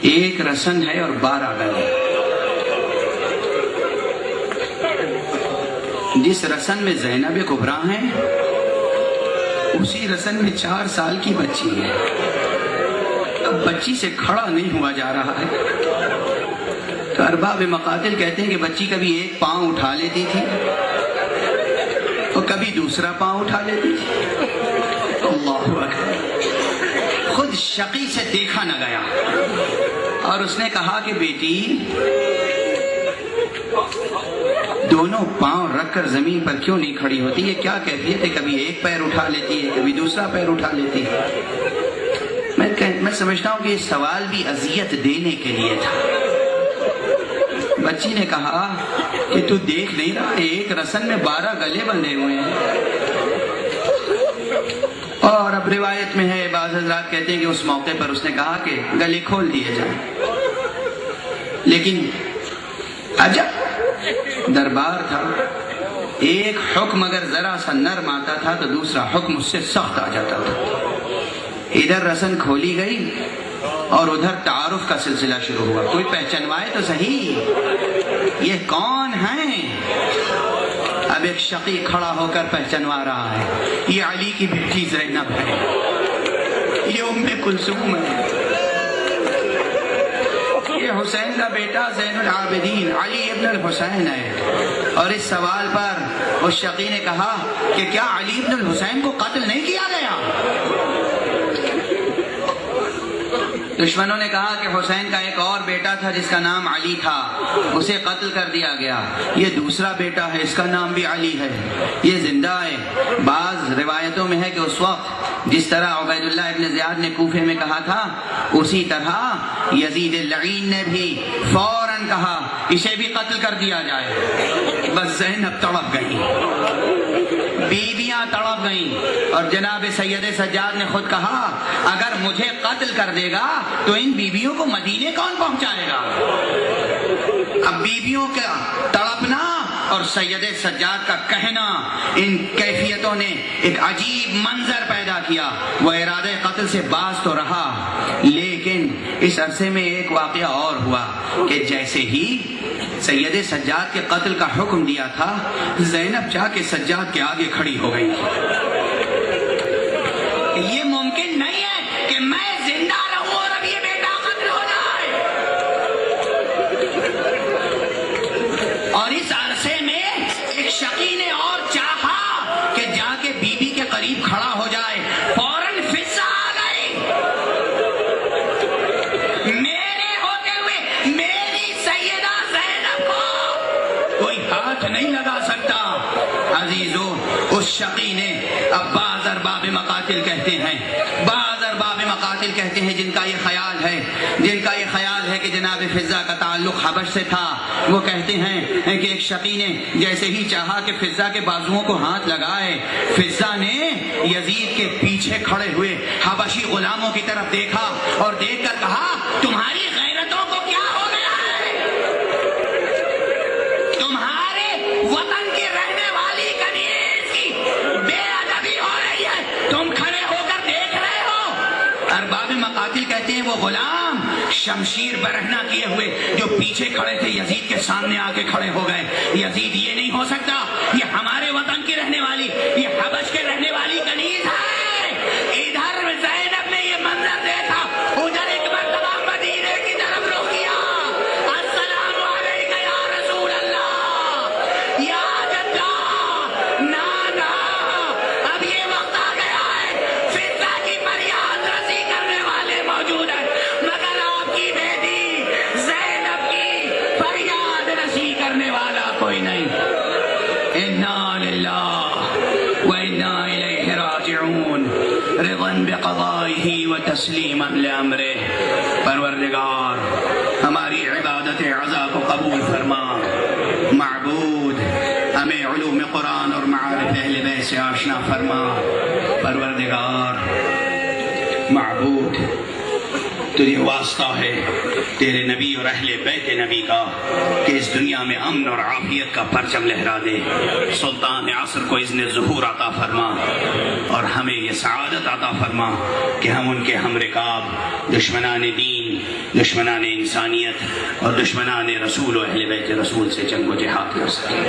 ایک رسن ہے اور 12 گلے. جس رسن میں زینب کبریٰ ہیں اسی رسن میں 4 سال کی بچی ہے. اب بچی سے کھڑا نہیں ہوا جا رہا ہے. تو ارباب مقاتل کہتے ہیں کہ بچی کبھی ایک پاؤں اٹھا لیتی تھی اور کبھی دوسرا پاؤں اٹھا لیتی تھی. اللہ اکبر. خود شقی سے دیکھا نہ گیا اور اس نے کہا کہ بیٹی دونوں پاؤں رکھ کر زمین پر کیوں نہیں کھڑی ہوتی؟ یہ کیا کیفیت ہے؟ کبھی ایک پیر اٹھا لیتی ہے کبھی دوسرا پیر اٹھا لیتی ہے. میں سمجھتا ہوں کہ یہ سوال بھی اذیت دینے کے لیے تھا. بچی نے کہا کہ تو دیکھ نہیں رہا ایک رسن میں 12 گلے بندھے ہوئے ہیں. اور اب روایت میں ہے بعض حضرات کہتے ہیں کہ اس موقع پر اس نے کہا کہ گلے کھول دیے جائیں. لیکن عجب دربار تھا. ایک حکم اگر ذرا سا نرم آتا تھا تو دوسرا حکم اس سے سخت آ جاتا تھا. ادھر رسن کھولی گئی اور ادھر تعارف کا سلسلہ شروع ہوا. کوئی پہچنوائے تو صحیح یہ کون ہیں. اب ایک شقی کھڑا ہو کر پہچنوا رہا ہے یہ علی کی بیٹی زینب ہے, یہ ام کلثوم ہے, یہ حسین کا بیٹا زین العابدین علی ابن الحسین ہے. اور اس سوال پر اس شقی نے کہا کہ کیا علی ابن الحسین کو قتل نہیں کیا گیا؟ دشمنوں نے کہا کہ حسین کا ایک اور بیٹا تھا جس کا نام علی تھا, اسے قتل کر دیا گیا. یہ دوسرا بیٹا ہے اس کا نام بھی علی ہے, یہ زندہ ہے. بعض روایتوں میں ہے کہ اس وقت جس طرح عبید اللہ ابن زیاد نے کوفے میں کہا تھا اسی طرح یزید اللعین نے بھی فوراً کہا اسے بھی قتل کر دیا جائے. بس زینب تڑپ گئی, بیویاں تڑپ گئیں. اور جناب سید سجاد نے خود کہا اگر مجھے قتل کر دے گا تو ان بیویوں کو مدینے کون پہنچائے گا؟ اب بیویوں کا تڑپنا اور سید سجاد کا کہنا ان کیفیتوں نے ایک عجیب منظر پیدا کیا. وہ ارادہ قتل سے باز تو رہا لیکن اس عرصے میں ایک واقعہ اور ہوا کہ جیسے ہی سید سجاد کے قتل کا حکم دیا تھا زینب جا کے سجاد کے آگے کھڑی ہو گئی. یہ ممکن نہیں ہے کہ میں زندہ رہوں اور اب یہ بیٹا قتل ہو جائے. اور اس عرصے میں ایک شقی نے اور چاہا کہ جا کے بیوی کے قریب کھڑا ہو جائے. فوراً فضا آ گئی. میرے ہوتے ہوئے میری سیدہ زینب کو کوئی ہاتھ نہیں لگا سکتا. عزیزو اس شقی نے اب بعض ارباب مقاتل کہتے ہیں جن کا یہ خیال ہے کہ جناب فضا کا تعلق حبش سے تھا. وہ کہتے ہیں کہ ایک شقی نے جیسے ہی چاہا کہ فضا کے بازوؤں کو ہاتھ لگائے فضا نے یزید کے پیچھے کھڑے ہوئے حبشی غلاموں کی طرف دیکھا اور دیکھ کر کہا تمہاری غیرتوں کو کیا ہو گیا ہے؟ تمہارے وطن کی رہنے والی کنیز کی بے ادبی ہو رہی ہے, تم کھڑے ہو کر دیکھ رہے ہو. ارباب مقاتل کہتے ہیں وہ غلام شمشیر برہنہ کیے ہوئے جو پیچھے کھڑے تھے یزید کے سامنے آ کے کھڑے ہو گئے. یزید یہ نہیں ہو سکتا, یہ ہمارے وطن کی رہنے والی, یہ حبش کے رہنے والی کنیز ہے. ادھر زینب نے یہ منظر دیکھا, ادھر ایک مرتبہ مدینے کی طرف رخ کیا. السلام علیکم یا رسول اللہ, یا جدہ. نانا اب یہ وقت آ گیا ہے, فضا کی فریاد رسی کرنے والے موجود ہیں مگر آپ کی بیٹی زینب کی فریاد رسی کرنے والا کوئی نہیں. انا للہ و انا الیہ راجعون, رضا بقضائہ و تسلیما لامرہ. پروردگار ہماری عبادت عزا کو قبول فرما. معبود ہمیں علوم قرآن اور معارف اہل بیت سے آشنا فرما. پروردگار معبود تجھے واسطہ ہے تیرے نبی اور اہل بیت نبی کا کہ اس دنیا میں امن اور عافیت کا پرچم لہرا دے. سلطان عصر کو اذن ظہور عطا فرما اور ہمیں یہ سعادت عطا فرما کہ ہم ان کے ہم رکاب دشمنان دین، دشمنان انسانیت اور دشمنان رسول و اہل بیت رسول سے جنگ و جہاد کر سکیں.